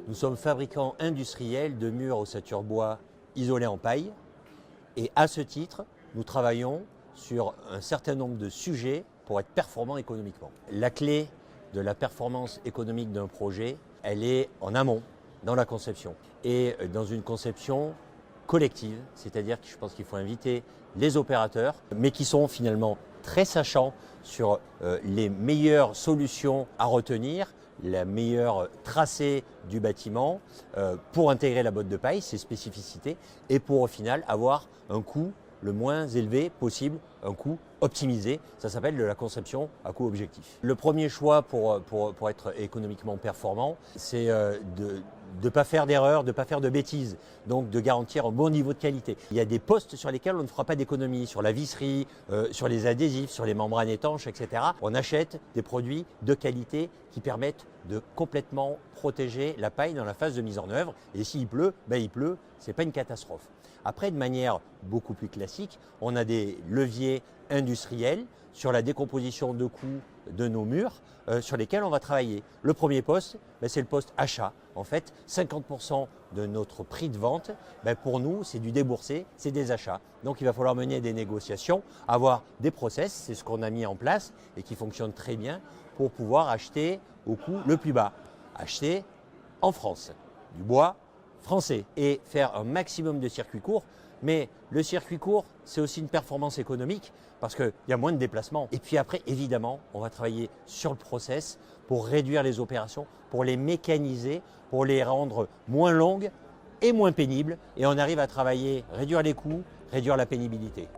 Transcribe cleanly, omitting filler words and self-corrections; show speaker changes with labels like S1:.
S1: Nous sommes fabricants industriels de murs ossature bois isolés en paille et à ce titre, nous travaillons sur un certain nombre de sujets pour être performants économiquement. La clé de la performance économique d'un projet, elle est en amont, dans la conception et dans une conception collective, c'est-à-dire que je pense qu'il faut inviter les opérateurs, mais qui sont finalement très sachants sur les meilleures solutions à retenir, la meilleure tracé du bâtiment pour intégrer la botte de paille, ses spécificités, et pour au final avoir un coût le moins élevé possible, un coût optimisé. Ça s'appelle de la conception à coût objectif. Le premier choix pour être économiquement performant, c'est de ne pas faire d'erreurs, de ne pas faire de bêtises, donc de garantir un bon niveau de qualité. Il y a des postes sur lesquels on ne fera pas d'économie, sur la visserie, sur les adhésifs, sur les membranes étanches, etc. On achète des produits de qualité qui permettent de complètement protéger la paille dans la phase de mise en œuvre. Et s'il pleut, il pleut, ce n'est pas une catastrophe. Après, de manière beaucoup plus classique, on a des leviers industriels sur la décomposition de coûts de nos murs sur lesquels on va travailler. Le premier poste, c'est le poste achat. En fait, 50% de notre prix de vente, pour nous, c'est du déboursé, c'est des achats. Donc, il va falloir mener des négociations, avoir des process, c'est ce qu'on a mis en place et qui fonctionne très bien pour pouvoir acheter au coût le plus bas. Acheter en France, du bois français et faire un maximum de circuits courts. Mais le circuit court, c'est aussi une performance économique parce qu'il y a moins de déplacements. Et puis après, évidemment, on va travailler sur le process pour réduire les opérations, pour les mécaniser, pour les rendre moins longues et moins pénibles. Et on arrive à travailler, réduire les coûts, réduire la pénibilité.